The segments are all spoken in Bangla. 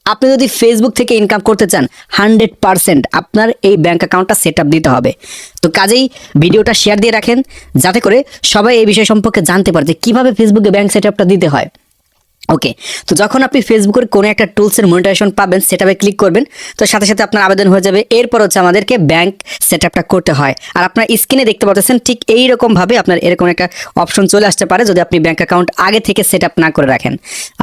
আপনি যদি ফেসবুক থেকে ইনকাম করতে চান 100% আপনার এই ব্যাংক অ্যাকাউন্টটা সেট আপ দিতে হবে। তো কাজেই ভিডিওটা শেয়ার দিয়ে রাখেন যাতে করে সবাই এই বিষয় সম্পর্কে জানতে পারে যে কীভাবে ফেসবুকে ব্যাংক সেট আপটা দিতে হয়। ওকে, তো যখন আপনি ফেসবুকের কোনো একটা টুলসের মনিটাইজেশন পাবেন সেটাপে ক্লিক করবেন, তো সাথে সাথে আপনার আবেদন হয়ে যাবে। এরপর হচ্ছে আমাদেরকে ব্যাংক সেট আপটা করতে হয়। আর আপনার স্ক্রিনে দেখতে পাচ্ছেন ঠিক এইরকমভাবে আপনার এরকম একটা অপশন চলে আসতে পারে যদি আপনি ব্যাংক অ্যাকাউন্ট আগে থেকে সেট আপ না করে রাখেন।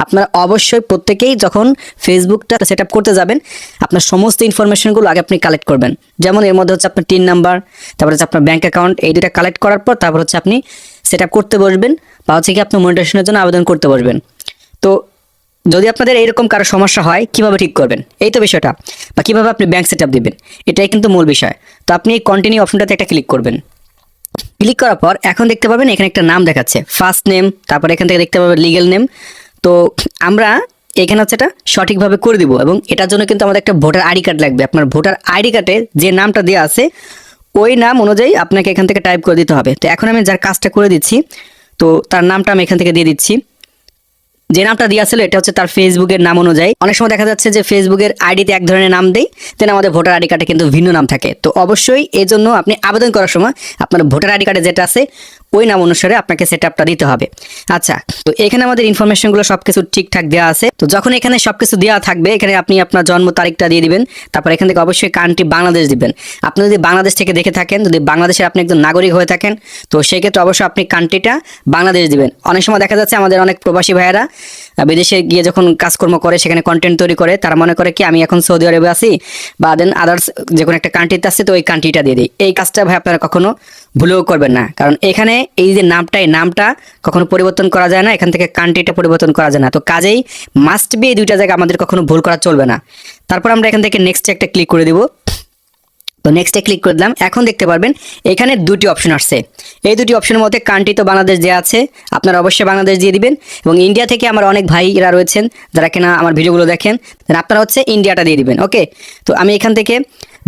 আপনার অবশ্যই প্রত্যেকেই যখন ফেসবুকটা সেট আপ করতে যাবেন আপনার সমস্ত ইনফরমেশনগুলো আগে আপনি কালেক্ট করবেন। যেমন এর মধ্যে হচ্ছে আপনার টিন নাম্বার, তারপর হচ্ছে আপনার ব্যাংক অ্যাকাউন্ট, এই দুটা কালেক্ট করার পর তারপর হচ্ছে আপনি সেট আপ করতে বসবেন বা হচ্ছে কি আপনি মনিটাইজেশনের জন্য আবেদন করতে বসবেন। তো যদি আপনাদের এইরকম কারো সমস্যা হয় কিভাবে ঠিক করবেন এই তো বিষয়টা, বা কীভাবে আপনি ব্যাংক সেট আপ দেবেন এটাই কিন্তু মূল বিষয়। তো আপনি এই কন্টিনিউ অপশনটাতে একটা ক্লিক করবেন। ক্লিক করার পর এখন দেখতে পাবেন এখানে একটা নাম দেখাচ্ছে ফার্স্ট নেম, তারপর এখান থেকে দেখতে পাবেন লিগ্যাল নেম। তো আমরা এখানে হচ্ছে এটা সঠিকভাবে করে দিব এবং এটার জন্য কিন্তু আমাদের একটা ভোটার আইডি কার্ড লাগবে। আপনার ভোটার আইডি কার্ডে যে নামটা দেওয়া আছে ওই নাম অনুযায়ী আপনাকে এখান থেকে টাইপ করে দিতে হবে। তো এখন আমি যার কাজটা করে দিচ্ছি তো তার নামটা আমি এখান থেকে দিয়ে দিচ্ছি। যে নামটা দেওয়া ছিল এটা হচ্ছে তার ফেসবুকের নাম অনুযায়ী। অনেক সময় দেখা যাচ্ছে যে ফেসবুকের আইডিতে এক ধরনের নাম দেয়, দেন আমাদের ভোটার আইডি কার্ডে কিন্তু ভিন্ন নাম থাকে। তো অবশ্যই এই জন্য আপনি আবেদন করার সময় আপনার ভোটার আইডি কার্ডে যেটা আছে ওই নাম অনুসারে আপনাকে সেট আপটা দিতে হবে। আচ্ছা, তো এখানে আমাদের ইনফরমেশনগুলো সব কিছু ঠিকঠাক দেওয়া আছে। তো যখন এখানে সব কিছু দেওয়া থাকবে এখানে আপনি আপনার জন্ম তারিখটা দিয়ে দিবেন। তারপর এখান থেকে অবশ্যই কান্ট্রি বাংলাদেশ দিবেন। আপনি যদি বাংলাদেশ থেকে দেখে থাকেন, যদি বাংলাদেশের আপনি একজন নাগরিক হয়ে থাকেন তো সেক্ষেত্রে অবশ্যই আপনি কান্ট্রিটা বাংলাদেশ দিবেন। অনেক সময় দেখা যাচ্ছে আমাদের অনেক প্রবাসী ভাইয়েরা বিদেশে গিয়ে যখন কাজকর্ম করে সেখানে কন্টেন্ট তৈরি করে, তারা মনে করে কি আমি এখন সৌদি আরবে আছি বা দেন আদার্স যে কোনো একটা কান্ট্রিতে আসছে তো ওই কান্ট্রিটা দিয়ে দিই। এই কাজটা ভাই আপনারা কখনো ভুলেও করবেন না, কারণ এখানে এই যে নামটা কখনো পরিবর্তন করা যায় না, এখান থেকে কান্ট্রিটা পরিবর্তন করা যায় না। তো কাজেই মাস্ট বি এই দুইটা জায়গা আমাদের কখনো ভুল করা চলবে না। তারপর আমরা এখান থেকে নেক্সটে একটা ক্লিক করে দিব। তো নেক্সটে ক্লিক করে দিলাম। এখন দেখতে পারবেন এখানে দুটি অপশন আসছে। এই দুটি অপশনের মধ্যে কান্ট্রি তো বাংলাদেশ দেওয়া আছে, আপনারা অবশ্যই বাংলাদেশ দিয়ে দিবেন। এবং ইন্ডিয়া থেকে আমার অনেক ভাইরা রয়েছেন যারা কিনা আমার ভিডিওগুলো দেখেন, আপনারা হচ্ছে ইন্ডিয়াটা দিয়ে দিবেন। ওকে, তো আমি এখান থেকে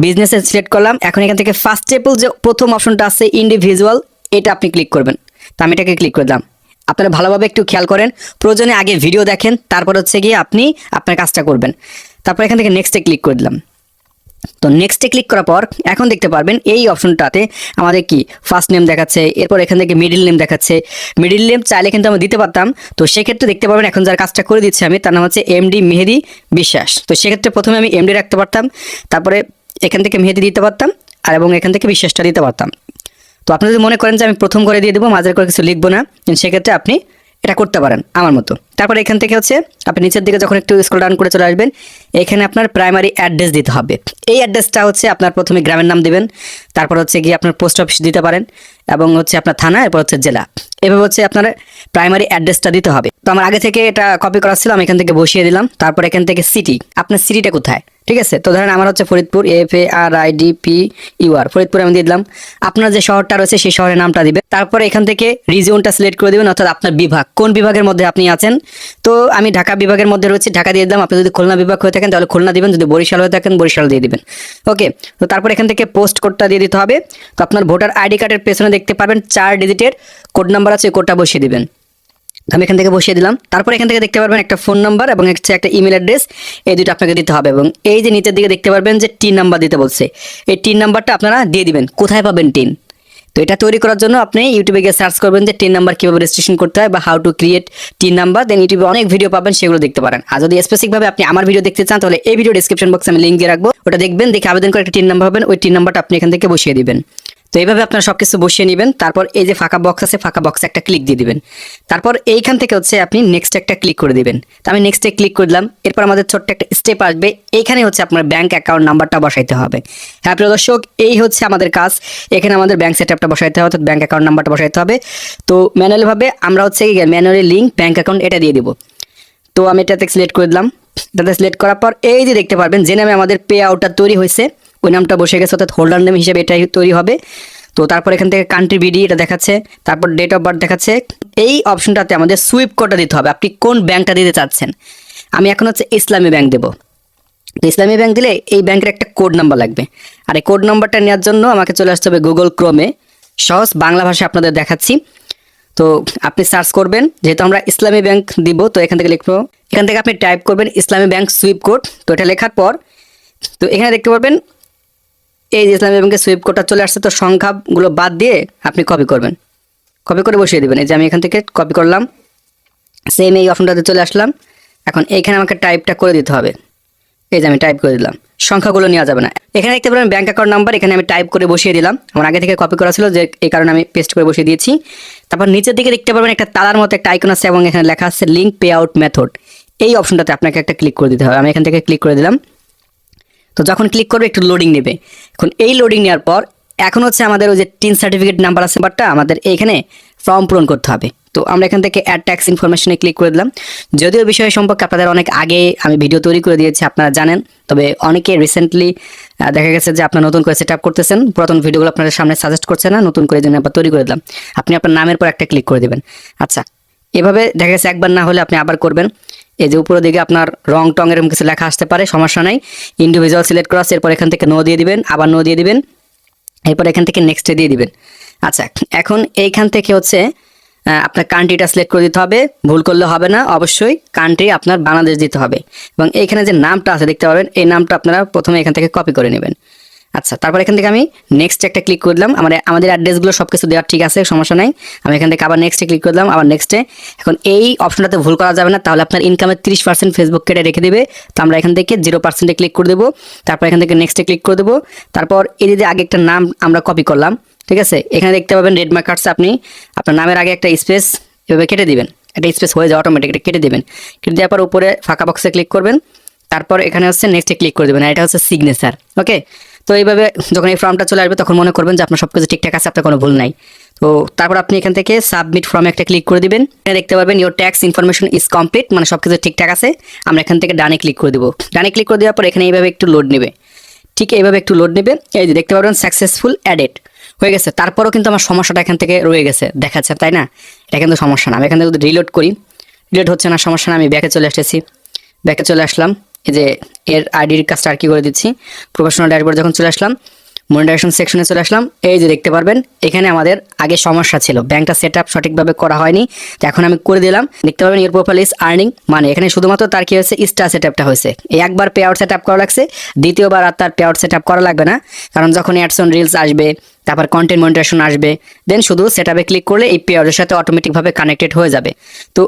বিজনেসে সিলেক্ট করলাম। এখন এখান থেকে ফার্স্ট স্টেপল যে প্রথম অপশনটা আছে ইন্ডিভিজুয়াল, এটা আপনি ক্লিক করবেন। তো আমি এটাকে ক্লিক করে দিলাম। আপনারা ভালোভাবে একটু খেয়াল করেন, প্রয়োজনে আগে ভিডিও দেখেন, তারপর হচ্ছে গিয়ে আপনি আপনার কাজটা করবেন। তারপর এখান থেকে নেক্সটে ক্লিক করে দিলাম। তো নেক্সটে ক্লিক করার পর এখন দেখতে পারবেন এই অপশনটাতে আমাদের কি ফার্স্ট নেম দেখাচ্ছে, এরপর এখান থেকে মিডিল নেম দেখাচ্ছে। মিডিল নেম চাইলে কিন্তু আমি দিতে পারতাম, তো সেক্ষেত্রে দেখতে পারবেন এখন যার কাজটা করে দিচ্ছি আমি তার নাম হচ্ছে এমডি মেহেদি বিশ্বাস। তো সেক্ষেত্রে প্রথমে আমি এমডি রাখতে পারতাম, তারপরে এখান থেকে মেহেদি দিতে পারতাম আর এবং এখান থেকে বিশ্বাসটা দিতে পারতাম। তো আপনি যদি মনে করেন যে আমি প্রথম করে দিয়ে দেবো, মাঝের করে কিছু লিখবো না, সেক্ষেত্রে আপনি এটা করতে পারেন আমার মতো। তারপর এখান থেকে হচ্ছে আপনি নিচের দিকে যখন একটু স্ক্রল ডাউন করে চলে আসবেন এখানে আপনার প্রাইমারি অ্যাড্রেস দিতে হবে। এই অ্যাড্রেসটা হচ্ছে আপনার প্রথমে গ্রামের নাম দিবেন, তারপর হচ্ছে গিয়ে আপনার পোস্ট অফিস দিতে পারেন এবং হচ্ছে আপনার থানা, এরপর হচ্ছে জেলা। এভাবে হচ্ছে আপনার প্রাইমারি অ্যাড্রেসটা দিতে হবে। তো আমার আগে থেকে এটা কপি করা ছিল, আমি এখান থেকে বসিয়ে দিলাম। তারপর এখান থেকে সিটি, আপনার সিটিটা কোথায়, ঠিক আছে। তো ধরেন আমার হচ্ছে ফরিদপুর, FARIDPUR, ফরিদপুর আমি দিয়ে দিলাম। আপনার যে শহরটা রয়েছে সেই শহরের নামটা দিবেন। তারপর এখান থেকে রিজিয়নটা সিলেক্ট করে দেবেন, অর্থাৎ আপনার বিভাগ কোন বিভাগের মধ্যে আপনি আছেন। তো আমি ঢাকা বিভাগের মধ্যে রয়েছে, ঢাকা দিয়ে দিলাম। আপনি যদি খুলনা বিভাগ হয়ে থাকেন তাহলে খুলনা দিবেন, যদি বরিশাল হয়ে থাকেন বরিশাল দিয়ে দিবেন। ওকে, তো তারপর এখান থেকে পোস্ট কোডটা দিয়ে দিতে হবে। তো আপনার ভোটার আইডি কার্ডের পেছনে দেখতে পাবেন 4 ডিজিটের কোড নাম্বার আছে, ওই কোডটা বসিয়ে দিবেন। আমি এখান থেকে বসিয়ে দিলাম। তারপর এখান থেকে দেখতে পারবেন একটা ফোন নাম্বার এবং হচ্ছে একটা ইমেল অ্যাড্রেস, এই দুটো আপনাকে দিতে হবে। এবং এই যে নিচের দিকে দেখতে পারবেন যে টিন নাম্বার দিতে বলছে, এই টিন নাম্বারটা আপনারা দিয়ে দিবেন। কোথায় পাবেন টিন? তো এটা তৈরি করার জন্য আপনি ইউটিউবে গিয়ে সার্চ করবেন যে টিন নাম্বার কীভাবে রেজিস্ট্রেশন করতে হয় বা how to create TIN number, then ইউটিউবে অনেক ভিডিও পাবেন, সেগুলো দেখতে পারেন। আর যদি স্পেসিফিকভাবে আপনি আমার ভিডিও দেখতে চান তাহলে এই ভিডিও ডিসক্রিপশন বক্সে আমি লিঙ্ক দিয়ে রাখবো, ওটা দেখবেন, দেখে আবেদন করে একটা টিন নাম্বার পাবেন, ওই টিন নাম্বারটা আপনি এখান থেকে বসিয়ে দিবেন। তো এইভাবে আপনারা সব কিছু বসিয়ে নেবেন। তারপর এই যে ফাঁকা বক্স আছে, ফাঁকা বক্সে একটা ক্লিক দিয়ে দিবেন। তারপর এইখান থেকে হচ্ছে আপনি নেক্সট একটা ক্লিক করে দিবেন। তো আমি নেক্সটে ক্লিক করে দিলাম। এরপর আমাদের ছোট্ট একটা স্টেপ আসবে, এইখানে হচ্ছে আপনার ব্যাংক অ্যাকাউন্ট নাম্বারটা বসাইতে হবে। হ্যাঁ প্রিয় দর্শক, এই হচ্ছে আমাদের কাজ। এখানে আমাদের ব্যাংক সেট আপটা বসাইতে হবে, অর্থাৎ ব্যাংক অ্যাকাউন্ট নাম্বারটা বসাইতে হবে। তো ম্যানুয়ালিভাবে আমরা হচ্ছে ম্যানুয়ালি লিঙ্ক ব্যাংক অ্যাকাউন্ট এটা দিয়ে দিব। তো আমি এটাতে সিলেক্ট করে দিলাম। এটাতে সিলেক্ট করার পর এই যে দেখতে পারবেন যে নামে আমাদের পে আউটটা তৈরি হয়েছে ওই নামটা বসে গেছে, অর্থাৎ হোল্ডার নেম হিসেবে এটাই তৈরি হবে। তো তারপর এখান থেকে কান্ট্রি বিডি এটা দেখাচ্ছে, তারপর ডেট অফ বার্থ দেখাচ্ছে। এই অপশনটাতে আমাদের সুইপ কোডটা দিতে হবে, আপনি কোন ব্যাংকটা দিতে চাচ্ছেন। আমি এখন হচ্ছে ইসলামী ব্যাংক দেবো। তো ইসলামী ব্যাংক দিলে এই ব্যাংকের একটা কোড নাম্বার লাগবে, আর এই কোড নাম্বারটা নেওয়ার জন্য আমাকে চলে আসতে হবে গুগল ক্রোমে। সহজ বাংলা ভাষায় আপনাদের দেখাচ্ছি। তো আপনি সার্চ করবেন, যেহেতু আমরা ইসলামী ব্যাংক দিব, তো এখান থেকে লিখবো, এখান থেকে আপনি টাইপ করবেন ইসলামী ব্যাংক সুইপ কোড। তো এটা লেখার পর তো এখানে দেখতে পারবেন এই যে ইসলামী ব্যাংকের সুইপ কোডটা চলে আসছে। তো সংখ্যাগুলো বাদ দিয়ে আপনি কপি করবেন, কপি করে বসিয়ে দেবেন। এই যে আমি এখান থেকে কপি করলাম, সেম এই অপশনটাতে চলে আসলাম। এখন এইখানে আমাকে টাইপটা করে দিতে হবে। এই যে আমি টাইপ করে দিলাম, সংখ্যাগুলো নেওয়া যাবে না। এখানে দেখতে পারেন ব্যাংক অ্যাকাউন্ট নাম্বার, এখানে আমি টাইপ করে বসিয়ে দিলাম। আমার আগে থেকে কপি করা ছিল, যে এই কারণে আমি পেস্ট করে বসিয়ে দিয়েছি। তারপর নিচের দিকে দেখতে পারবেন একটা তালার মতো একটা আইকন আছে এবং এখানে লেখা আছে লিঙ্ক পে আউট মেথড। এই অপশনটাতে আপনাকে একটা ক্লিক করে দিতে হবে। আমি এখান থেকে ক্লিক করে দিলাম। তো যখন ক্লিক করবে একটু লোডিং নেবে। এখন এই লোডিং নেওয়ার পর এখন হচ্ছে আমাদের ওই যে টিন সার্টিফিকেট নাম্বার আছে, বাটটা আমাদের এইখানে ফর্ম পূরণ করতে হবে। তো আমরা এখান থেকে অ্যাড ট্যাক্স ইনফরমেশনে ক্লিক করে দিলাম। যদিও বিষয় সম্পর্কে আপনাদের অনেক আগে আমি ভিডিও তৈরি করে দিয়েছি, আপনারা জানেন। তবে অনেকে রিসেন্টলি দেখা গেছে যে আপনারা নতুন করে সেট আপ করতেছেন, পুরাতন ভিডিওগুলো আপনাদের সামনে সাজেস্ট করছে না, নতুন করে জন্য তৈরি করে দিলাম। আপনি আপনার নামের পর একটা ক্লিক করে দেবেন। আচ্ছা, এভাবে দেখা গেছে একবার না হলে আপনি আবার করবেন। এই যে উপরের দিকে আপনার রং টং এরকম কিছু লেখা আসতে পারে, সমস্যা নাই। ইন্ডিভিজুয়াল সিলেক্ট করা আছে, এরপর এখান থেকে নো দিয়ে দিবেন, আবার নো দিয়ে দিবেন, এরপর এখান থেকে নেক্সটে দিয়ে দিবেন। আচ্ছা, এখন এইখান থেকে হচ্ছে আপনার কান্ট্রিটা সিলেক্ট করে দিতে হবে। ভুল করলে হবে না, অবশ্যই কান্ট্রি আপনার বাংলাদেশ দিতে হবে। এবং এইখানে যে নামটা আছে দেখতে পাবেন, এই নামটা আপনারা প্রথমে এখান থেকে কপি করে নেবেন। আচ্ছা, তারপর এখান থেকে আমি নেক্সট একটা ক্লিক করে দিলাম। আমাদের অ্যাড্রেসগুলো সব কিছু দেওয়ার ঠিক আছে, সমস্যা নাই। আমি এখান থেকে আবার নেক্সটে ক্লিক করে দিলাম, আবার নেক্সটে। এখন এই অপশনটাতে ভুল করা যাবে না, তাহলে আপনার ইনকামের 30% ফেসবুক কেটে রেখে দেবে। তো আমরা এখান থেকে 0%-এ ক্লিক করে দেবো। তারপর এখান থেকে নেক্সটে ক্লিক করে দেবো। তারপর এই যে আগে একটা নাম আমরা কপি করলাম, ঠিক আছে, এখানে দেখতে পাবেন রেড মার্ক কাটছে। আপনি আপনার নামের আগে একটা স্পেস এভাবে কেটে দিবেন, একটা স্পেস হয়ে যায় অটোমেটিক, এটা কেটে দেবেন। কেটে দেওয়ার পর উপরে ফাঁকা বক্সে ক্লিক করবেন। তারপর এখানে হচ্ছে নেক্সটে ক্লিক করে দেবেন, আর এটা হচ্ছে সিগনেচার। ওকে, তো এইভাবে যখন এই ফর্মটা চলে আসবে তখন মনে করবেন যে আপনার সব কিছু ঠিকঠাক আছে, আপনার কোনো ভুল নাই। তো তারপর আপনি এখান থেকে সাবমিট ফর্মে একটা ক্লিক করে দিবেন। এখানে দেখতে পাবেন your tax information is complete, মানে সব কিছু ঠিকঠাক আছে। আমরা এখান থেকে ডানে ক্লিক করে দেবো। ডানে ক্লিক করে দেওয়ার পর এখানে এইভাবে একটু লোড নেবে, ঠিক এইভাবে একটু লোড নেবে। এই যে দেখতে পাবেন সাকসেসফুল অ্যাডেড হয়ে গেছে। তারপরও কিন্তু আমার সমস্যাটা এখান থেকে রয়ে গেছে দেখাচ্ছে, তাই না? এটা কিন্তু সমস্যা না। আমি এখান থেকে যদি রিলোড করি, রিলোড হচ্ছে না, সমস্যা না। আমি ব্যাকে চলে আসতেছি, ব্যাকে চলে আসলাম। এই যে এর আইডির কাজটা আর কি করে দিচ্ছি। প্রফেশনাল ড্যাশবোর্ড যখন চলে আসলাম, মনিটাইজেশন সেকশনে চলে আসলাম। এই যে দেখতে পারবেন এখানে আমাদের আগে সমস্যা ছিল, ব্যাংকটা সেট আপ সঠিকভাবে করা হয়নি। তো এখন আমি করে দিলাম। দেখতে পাবেন ইওর প্রোফাইল ইজ আর্নিং, মানে এখানে শুধুমাত্র তার কি হয়েছে, স্টার সেট আপটা হয়েছে। এই একবার পে আউট সেট আপ করা লাগছে, দ্বিতীয়বার আর তার পে আউট সেট আপ করা লাগবে না। কারণ যখন অ্যাডস অন রিলস আসবে, তারপর কন্টেন্ট মনিটাইজেশন আসবে, দেন শুধু সেট আপে ক্লিক করলে এই পে আউটের সাথে অটোমেটিকভাবে কানেক্টেড হয়ে যাবে। তো